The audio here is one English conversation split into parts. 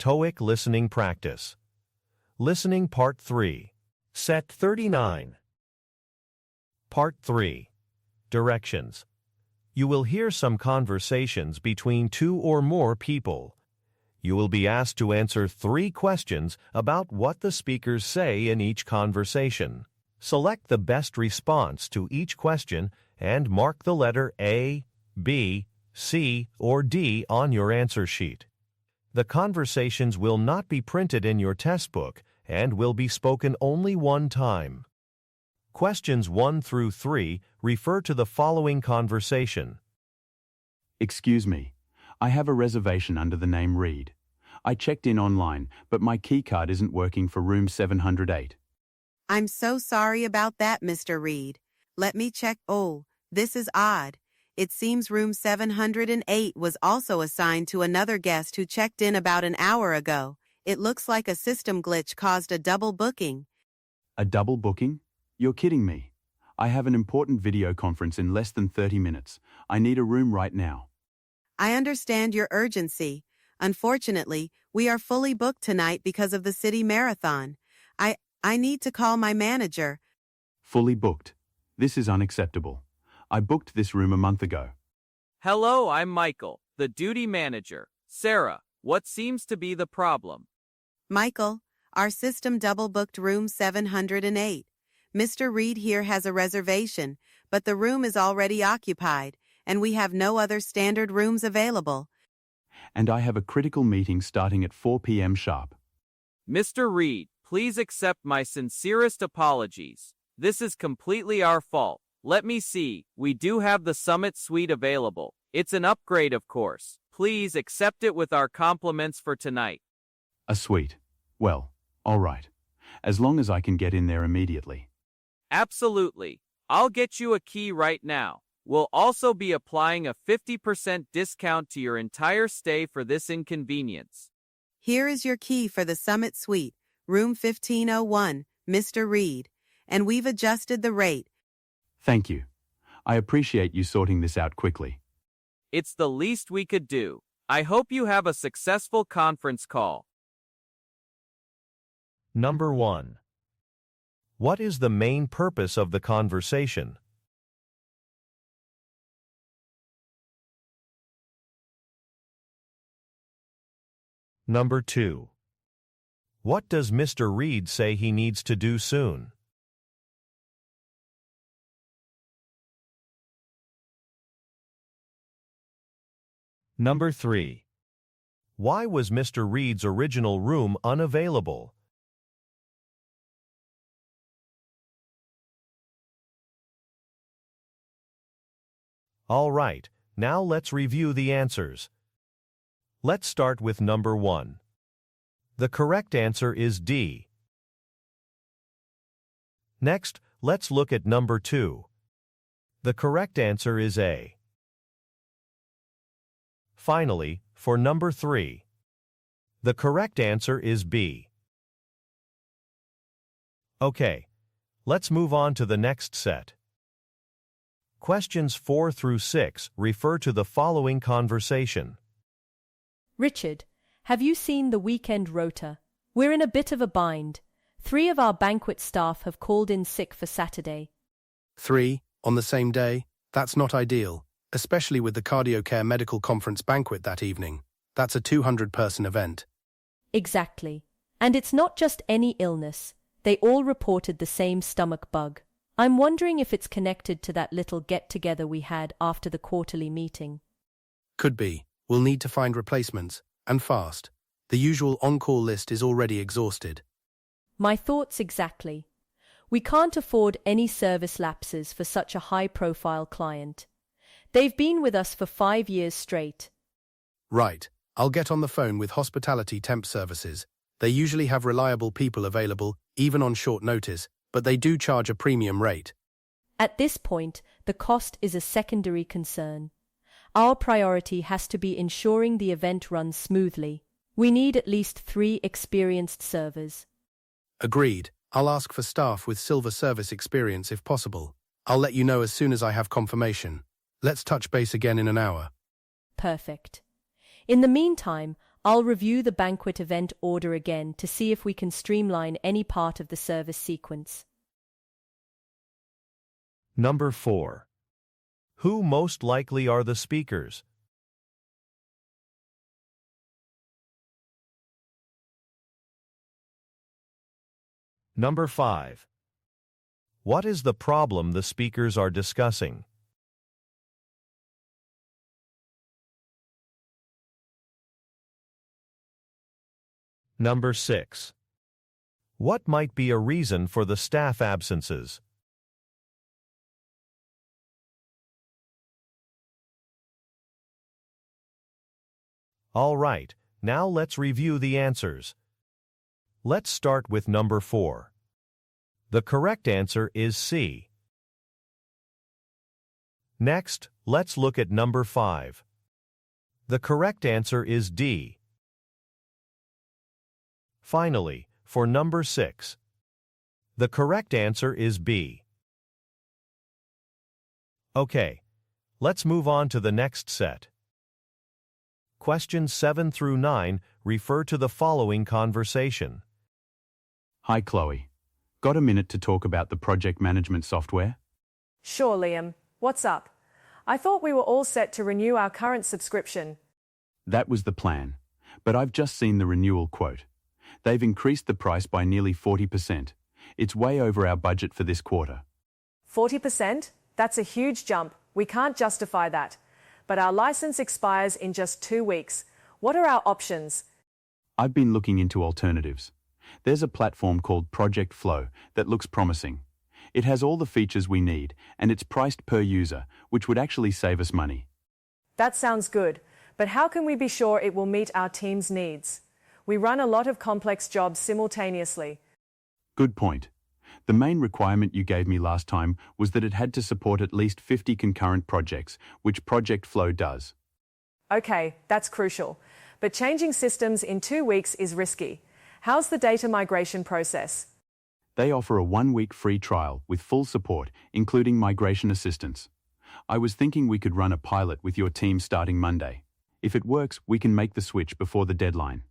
TOEIC Listening Practice. Listening Part 3. Set 39. Part 3. Directions. You will hear some conversations between two or more people. You will be asked to answer 3 questions about what the speakers say in each conversation. Select the best response to each question and mark the letter A, B, C, or D on your answer sheet. The conversations will not be printed in your test book and will be spoken only one time. Questions 1 through 3 refer to the following conversation. Excuse me, I have a reservation under the name Reed. I checked in online, but my keycard isn't working for room 708. I'm so sorry about that, Mr. Reed. Let me check. Oh, this is odd. It seems room 708 was also assigned to another guest who checked in about an hour ago. It looks like a system glitch caused a double booking. A double booking? You're kidding me. I have an important video conference in less than 30 minutes. I need a room right now. I understand your urgency. Unfortunately, we are fully booked tonight because of the city marathon. I need to call my manager. Fully booked. This is unacceptable. I booked this room a month ago. Hello, I'm Michael, the duty manager. Sarah, what seems to be the problem? Michael, our system double-booked room 708. Mr. Reed here has a reservation, but the room is already occupied, and we have no other standard rooms available. And I have a critical meeting starting at 4 p.m. sharp. Mr. Reed, please accept my sincerest apologies. This is completely our fault. Let me see, we do have the Summit Suite available. It's an upgrade, of course. Please accept it with our compliments for tonight. A suite. Well, all right. As long as I can get in there immediately. Absolutely. I'll get you a key right now. We'll also be applying a 50% discount to your entire stay for this inconvenience. Here is your key for the Summit Suite, room 1501, Mr. Reed, and we've adjusted the rate. Thank you. I appreciate you sorting this out quickly. It's the least we could do. I hope you have a successful conference call. Number 1. What is the main purpose of the conversation? Number 2. What does Mr. Reed say he needs to do soon? Number 3. Why was Mr. Reed's original room unavailable? All right, now let's review the answers. Let's start with number 1. The correct answer is D. Next, let's look at number 2. The correct answer is A. Finally, for number 3. The correct answer is B. Okay, let's move on to the next set. Questions 4 through 6 refer to the following conversation. Richard, have you seen the weekend rota? We're in a bit of a bind. 3 of our banquet staff have called in sick for Saturday. 3, on the same day? That's not ideal, especially with the CardioCare Medical Conference banquet that evening. That's a 200-person event. Exactly. And it's not just any illness. They all reported the same stomach bug. I'm wondering if it's connected to that little get-together we had after the quarterly meeting. Could be. We'll need to find replacements, and fast. The usual on-call list is already exhausted. My thoughts exactly. We can't afford any service lapses for such a high-profile client. They've been with us for 5 years straight. Right. I'll get on the phone with Hospitality Temp Services. They usually have reliable people available, even on short notice, but they do charge a premium rate. At this point, the cost is a secondary concern. Our priority has to be ensuring the event runs smoothly. We need at least 3 experienced servers. Agreed. I'll ask for staff with silver service experience if possible. I'll let you know as soon as I have confirmation. Let's touch base again in an hour. Perfect. In the meantime, I'll review the banquet event order again to see if we can streamline any part of the service sequence. Number 4. Who most likely are the speakers? Number 5. What is the problem the speakers are discussing? Number 6. What might be a reason for the staff absences? All right, now let's review the answers. Let's start with number 4. The correct answer is C. Next, let's look at number 5. The correct answer is D. Finally, for number 6. The correct answer is B. Okay, let's move on to the next set. Questions 7 through 9 refer to the following conversation. Hi, Chloe. Got a minute to talk about the project management software? Sure, Liam. What's up? I thought we were all set to renew our current subscription. That was the plan, but I've just seen the renewal quote. They've increased the price by nearly 40%. It's way over our budget for this quarter. 40%? That's a huge jump. We can't justify that. But our license expires in just 2 weeks. What are our options? I've been looking into alternatives. There's a platform called Project Flow that looks promising. It has all the features we need, and it's priced per user, which would actually save us money. That sounds good, but how can we be sure it will meet our team's needs? We run a lot of complex jobs simultaneously. Good point. The main requirement you gave me last time was that it had to support at least 50 concurrent projects, which Project Flow does. Okay, that's crucial. But changing systems in 2 weeks is risky. How's the data migration process? They offer a 1-week free trial with full support, including migration assistance. I was thinking we could run a pilot with your team starting Monday. If it works, we can make the switch before the deadline.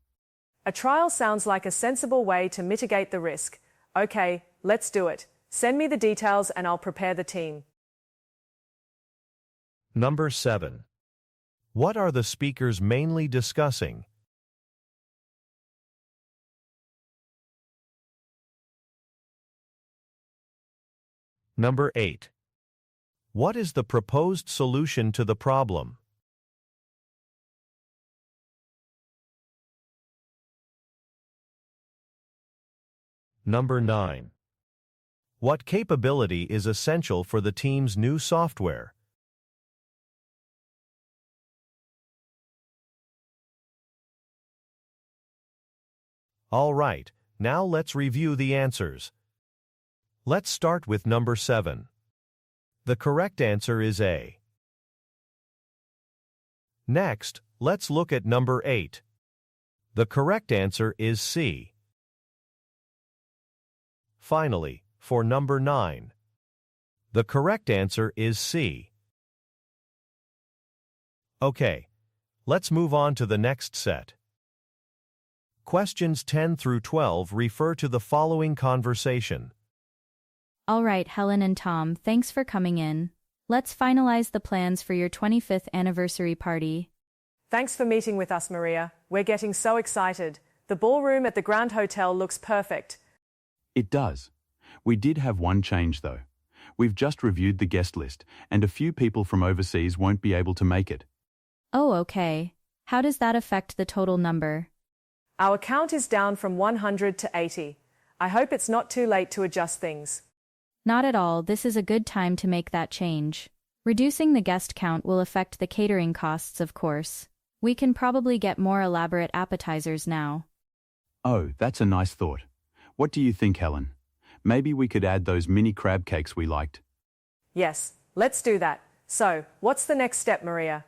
A trial sounds like a sensible way to mitigate the risk. Okay, let's do it. Send me the details and I'll prepare the team. Number 7. What are the speakers mainly discussing? Number 8. What is the proposed solution to the problem? Number 9. What capability is essential for the team's new software? All right, now let's review the answers. Let's start with number 7. The correct answer is A. Next, let's look at number 8. The correct answer is C. Finally, for number 9. The correct answer is C. Okay, let's move on to the next set. Questions 10 through 12 refer to the following conversation. All right, Helen and Tom, thanks for coming in. Let's finalize the plans for your 25th anniversary party. Thanks for meeting with us, Maria. We're getting so excited. The ballroom at the Grand Hotel looks perfect. It does. We did have one change, though. We've just reviewed the guest list, and a few people from overseas won't be able to make it. Oh, okay. How does that affect the total number? Our count is down from 100 to 80. I hope it's not too late to adjust things. Not at all. This is a good time to make that change. Reducing the guest count will affect the catering costs, of course. We can probably get more elaborate appetizers now. Oh, that's a nice thought. What do you think, Helen? Maybe we could add those mini crab cakes we liked. Yes, let's do that. So, what's the next step, Maria?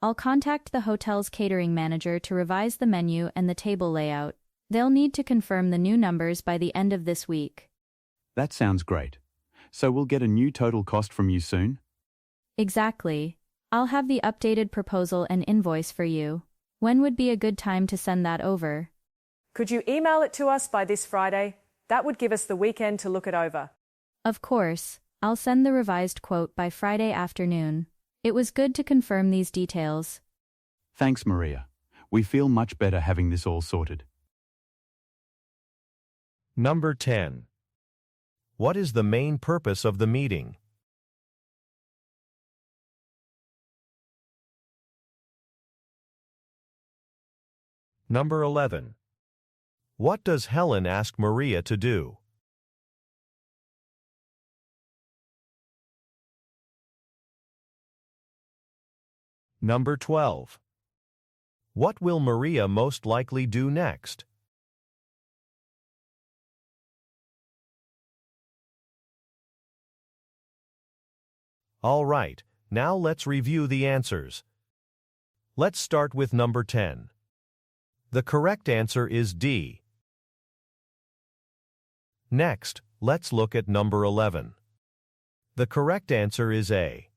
I'll contact the hotel's catering manager to revise the menu and the table layout. They'll need to confirm the new numbers by the end of this week. That sounds great. So we'll get a new total cost from you soon? Exactly. I'll have the updated proposal and invoice for you. When would be a good time to send that over? Could you email it to us by this Friday? That would give us the weekend to look it over. Of course, I'll send the revised quote by Friday afternoon. It was good to confirm these details. Thanks, Maria. We feel much better having this all sorted. Number 10. What is the main purpose of the meeting? Number 11. What does Helen ask Maria to do? Number 12. What will Maria most likely do next? All right, now let's review the answers. Let's start with number 10. The correct answer is D. Next, let's look at number 11. The correct answer is A.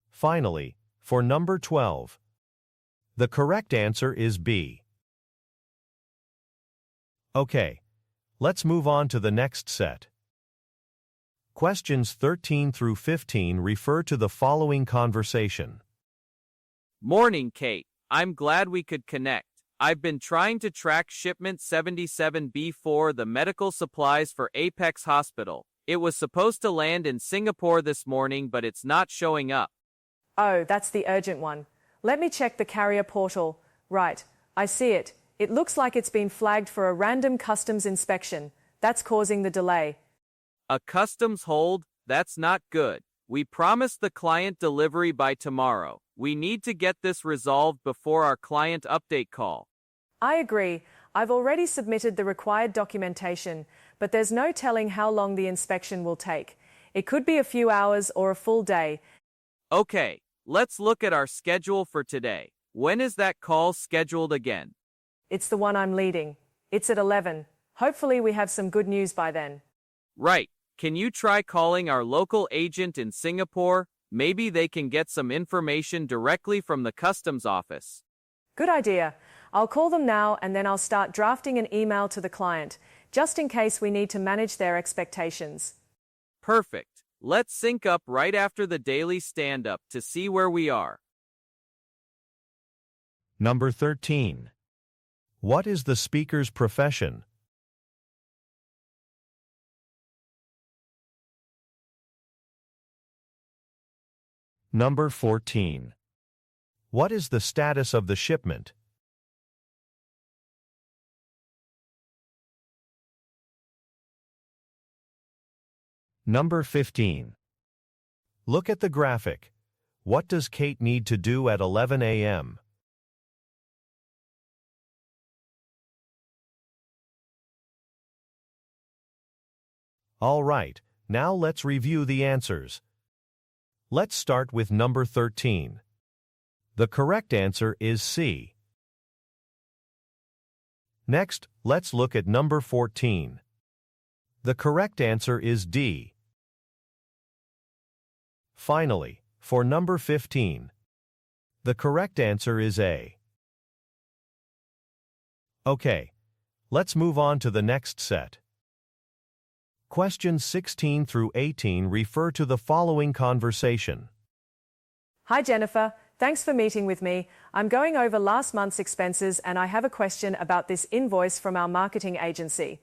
Finally, for number 12, the correct answer is B. Okay, let's move on to the next set. Questions 13 through 15 refer to the following conversation. Morning, Kate. I'm glad we could connect. I've been trying to track shipment 77B for the medical supplies for Apex Hospital. It was supposed to land in Singapore this morning, but it's not showing up. Oh, that's the urgent one. Let me check the carrier portal. Right, I see it. It looks like it's been flagged for a random customs inspection. That's causing the delay. A customs hold? That's not good. We promised the client delivery by tomorrow. We need to get this resolved before our client update call. I agree. I've already submitted the required documentation, but there's no telling how long the inspection will take. It could be a few hours or a full day. Okay, let's look at our schedule for today. When is that call scheduled again? It's the one I'm leading. It's at 11. Hopefully we have some good news by then. Right. Can you try calling our local agent in Singapore? Maybe they can get some information directly from the customs office. Good idea. I'll call them now and then I'll start drafting an email to the client, just in case we need to manage their expectations. Perfect. Let's sync up right after the daily stand-up to see where we are. Number 13. What is the speaker's profession? Number 14. What is the status of the shipment? Number 15. Look at the graphic. What does Kate need to do at 11 a.m.? All right, now let's review the answers. Let's start with number 13. The correct answer is C. Next, let's look at number 14. The correct answer is D. Finally, for number 15, the correct answer is A. Okay, let's move on to the next set. Questions 16 through 18 refer to the following conversation. Hi Jennifer, thanks for meeting with me. I'm going over last month's expenses and I have a question about this invoice from our marketing agency.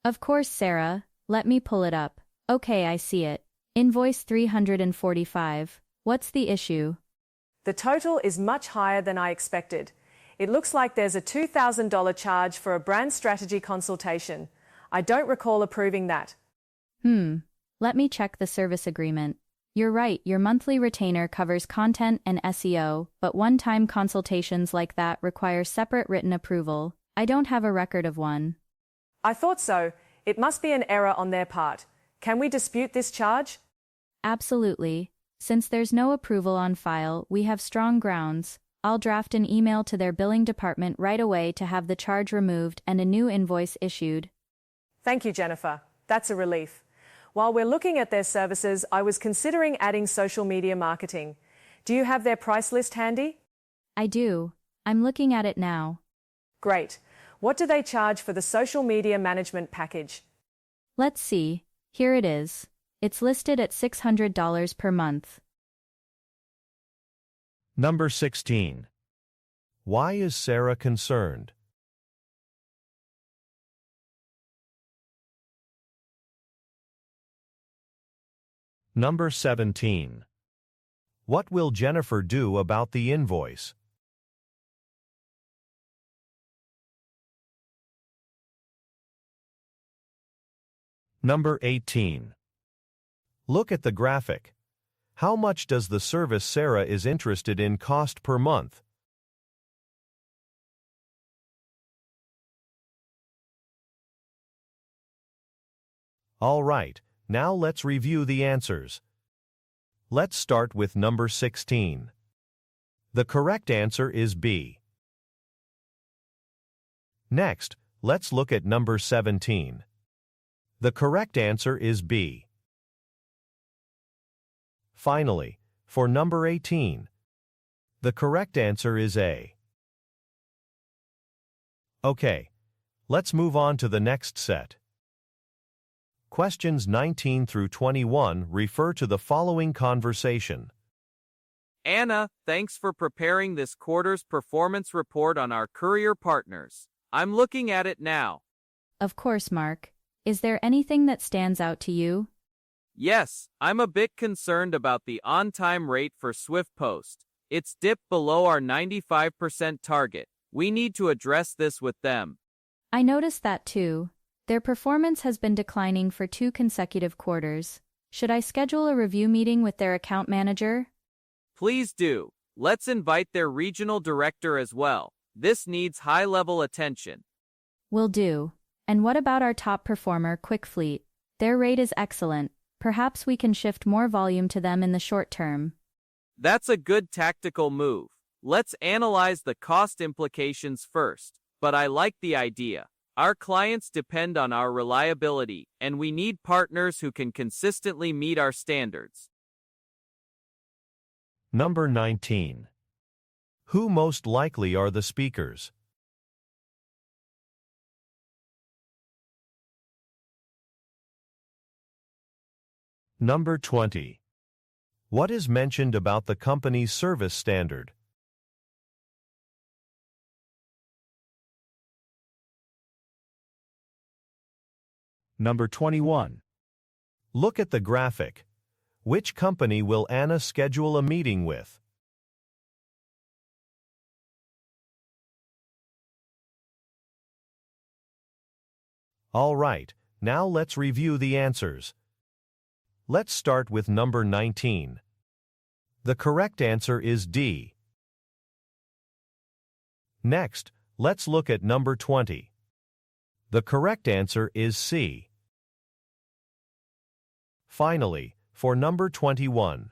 Of course, Sarah. Let me pull it up. Okay, I see it. Invoice 345. What's the issue? The total is much higher than I expected. It looks like there's a $2,000 charge for a brand strategy consultation. I don't recall approving that. Let me check the service agreement. You're right, your monthly retainer covers content and SEO, but one-time consultations like that require separate written approval. I don't have a record of one. I thought so. It must be an error on their part. Can we dispute this charge? Absolutely. Since there's no approval on file, we have strong grounds. I'll draft an email to their billing department right away to have the charge removed and a new invoice issued. Thank you, Jennifer. That's a relief. While we're looking at their services, I was considering adding social media marketing. Do you have their price list handy? I do. I'm looking at it now. Great. What do they charge for the social media management package? Let's see. Here it is. It's listed at $600 per month. Number 16. Why is Sarah concerned? Number 17. What will Jennifer do about the invoice? Number 18. Look at the graphic. How much does the service Sarah is interested in cost per month? All right, now let's review the answers. Let's start with number 16. The correct answer is B. Next, let's look at number 17. The correct answer is B. Finally, for number 18, the correct answer is A. Okay, let's move on to the next set. Questions 19 through 21 refer to the following conversation. Anna, thanks for preparing this quarter's performance report on our courier partners. I'm looking at it now. Of course, Mark. Is there anything that stands out to you? Yes, I'm a bit concerned about the on-time rate for Swift Post. It's dipped below our 95% target. We need to address this with them. I noticed that too. Their performance has been declining for 2 consecutive quarters. Should I schedule a review meeting with their account manager? Please do. Let's invite their regional director as well. This needs high-level attention. Will do. And what about our top performer, QuickFleet? Their rate is excellent. Perhaps we can shift more volume to them in the short term. That's a good tactical move. Let's analyze the cost implications first, but I like the idea. Our clients depend on our reliability, and we need partners who can consistently meet our standards. Number 19. Who most likely are the speakers? Number 20. What is mentioned about the company's service standard? Number 21. Look at the graphic. Which company will Anna schedule a meeting with? All right, now let's review the answers. Let's start with number 19. The correct answer is D. Next, let's look at number 20. The correct answer is C. Finally, for number 21,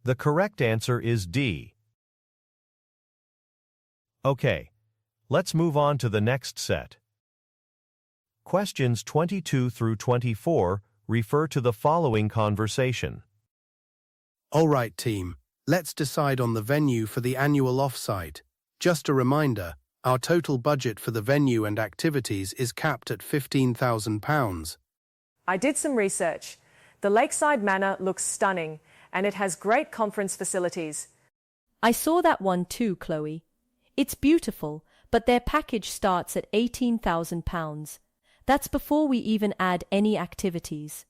the correct answer is D. Okay, let's move on to the next set. Questions 22 through 24 refer to the following conversation. All right, team. Let's decide on the venue for the annual offsite. Just a reminder, our total budget for the venue and activities is capped at £15,000. I did some research. The Lakeside Manor looks stunning, and it has great conference facilities. I saw that one too, Chloe. It's beautiful, but their package starts at £18,000. That's before we even add any activities.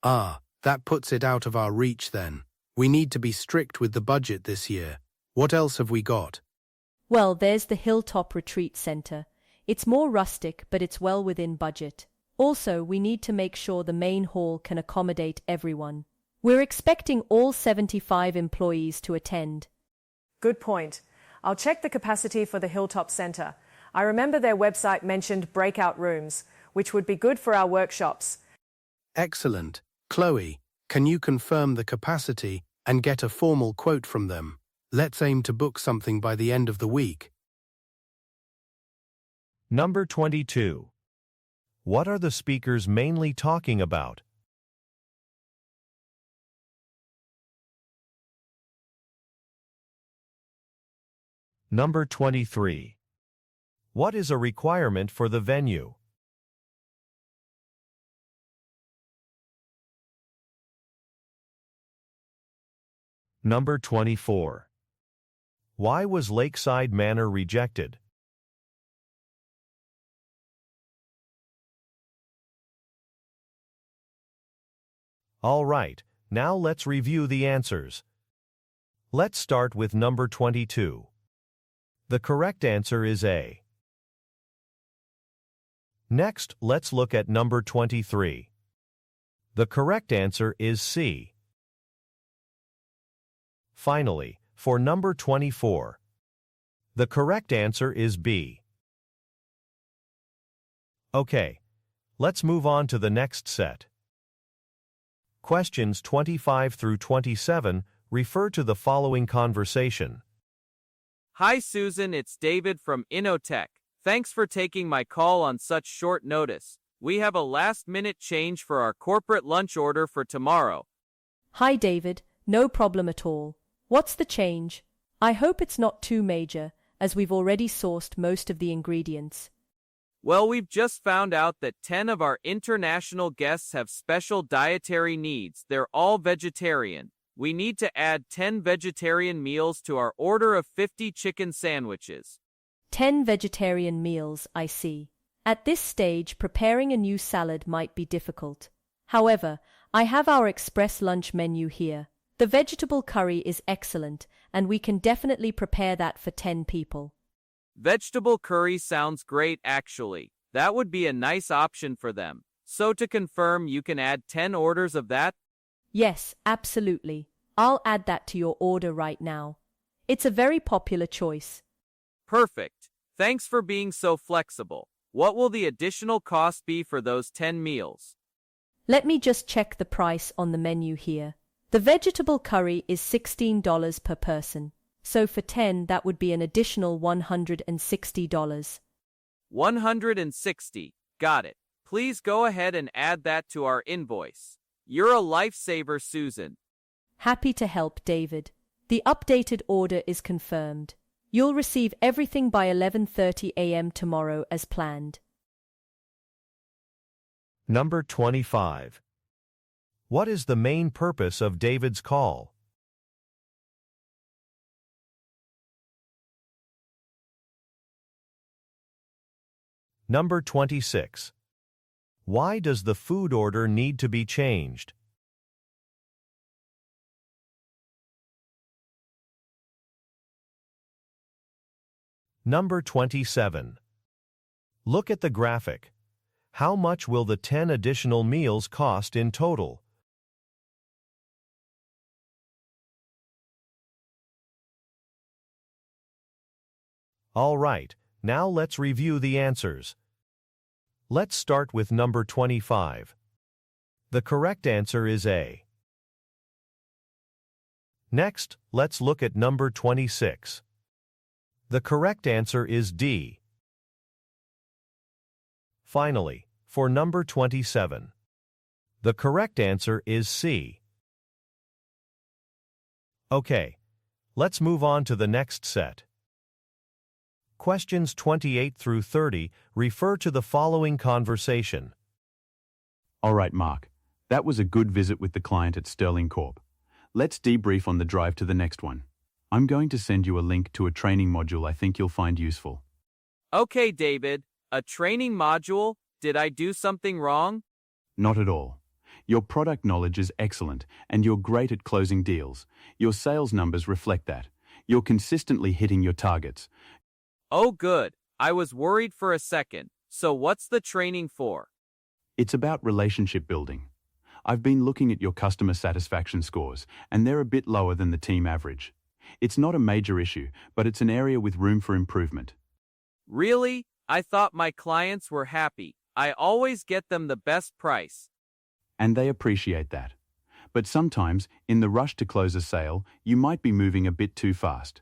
Ah, that puts it out of our reach then. We need to be strict with the budget this year. What else have we got? Well, there's the Hilltop Retreat Center. It's more rustic, but it's well within budget. Also, we need to make sure the main hall can accommodate everyone. We're expecting all 75 employees to attend. Good point. I'll check the capacity for the Hilltop Center. I remember their website mentioned breakout rooms, which would be good for our workshops. Excellent. Chloe, can you confirm the capacity and get a formal quote from them? Let's aim to book something by the end of the week. Number 22. What are the speakers mainly talking about? Number 23. What is a requirement for the venue? Number 24. Why was Lakeside Manor rejected? All right, now let's review the answers. Let's start with number 22. The correct answer is A. Next, let's look at number 23. The correct answer is C. Finally, for number 24, the correct answer is B. Okay, let's move on to the next set. Questions 25 through 27 refer to the following conversation. Hi Susan, it's David from Innotech. Thanks for taking my call on such short notice. We have a last-minute change for our corporate lunch order for tomorrow. Hi David, no problem at all. What's the change? I hope it's not too major, as we've already sourced most of the ingredients. Well, we've just found out that 10 of our international guests have special dietary needs. They're all vegetarian. We need to add 10 vegetarian meals to our order of 50 chicken sandwiches. 10 vegetarian meals, I see. At this stage, preparing a new salad might be difficult. However, I have our express lunch menu here. The vegetable curry is excellent, and we can definitely prepare that for 10 people. Vegetable curry sounds great actually. That would be a nice option for them. So to confirm, you can add 10 orders of that? Yes, absolutely. I'll add that to your order right now. It's a very popular choice. Perfect. Thanks for being so flexible. What will the additional cost be for those 10 meals? Let me just check the price on the menu here. The vegetable curry is $16 per person. So for 10, that would be an additional $160. 160. Got it. Please go ahead and add that to our invoice. You're a lifesaver, Susan. Happy to help, David. The updated order is confirmed. You'll receive everything by 11:30 a.m. tomorrow as planned. Number 25. What is the main purpose of David's call? Number 26. Why does the food order need to be changed? Number 27. Look at the graphic. How much will the 10 additional meals cost in total? All right, now let's review the answers. Let's start with number 25. The correct answer is A. Next, let's look at number 26. The correct answer is D. Finally, for number 27. The correct answer is C. Okay, let's move on to the next set. Questions 28 through 30 refer to the following conversation. All right, Mark. That was a good visit with the client at Sterling Corp. Let's debrief on the drive to the next one. I'm going to send you a link to a training module I think you'll find useful. Okay, David. A training module? Did I do something wrong? Not at all. Your product knowledge is excellent, and you're great at closing deals. Your sales numbers reflect that. You're consistently hitting your targets. Oh, good. I was worried for a second. So what's the training for? It's about relationship building. I've been looking at your customer satisfaction scores, and they're a bit lower than the team average. It's not a major issue, but it's an area with room for improvement. Really? I thought my clients were happy. I always get them the best price. And they appreciate that. But sometimes, in the rush to close a sale, you might be moving a bit too fast.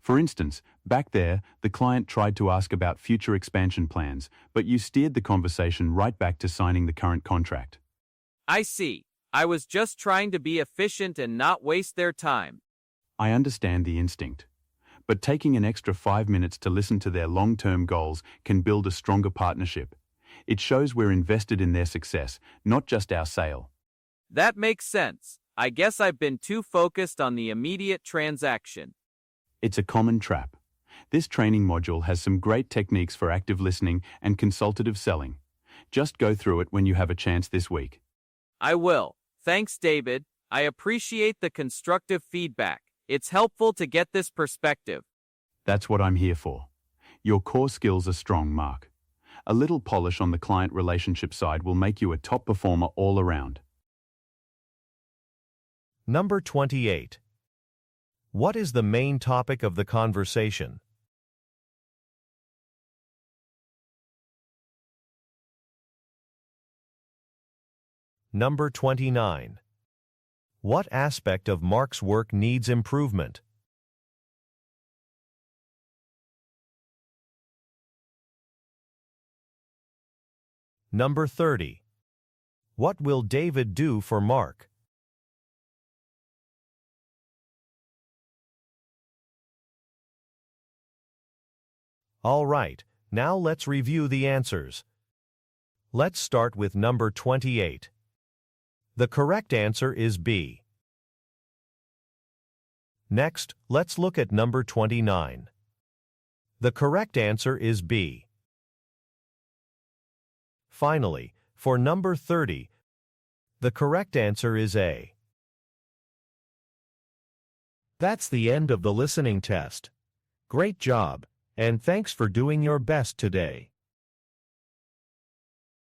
For instance, back there, the client tried to ask about future expansion plans, but you steered the conversation right back to signing the current contract. I see. I was just trying to be efficient and not waste their time. I understand the instinct. but taking an extra 5 minutes to listen to their long-term goals can build a stronger partnership. It shows we're invested in their success, not just our sale. That makes sense. I guess I've been too focused on the immediate transaction. It's a common trap. This training module has some great techniques for active listening and consultative selling. Just go through it when you have a chance this week. I will. Thanks, David. I appreciate the constructive feedback. It's helpful to get this perspective. That's what I'm here for. Your core skills are strong, Mark. A little polish on the client relationship side will make you a top performer all around. Number 28. What is the main topic of the conversation? Number 29. What aspect of Mark's work needs improvement? Number 30. What will David do for Mark? All right, now let's review the answers. Let's start with number 28. The correct answer is B. Next, let's look at number 29. The correct answer is B. Finally, for number 30, the correct answer is A. That's the end of the listening test. Great job, and thanks for doing your best today.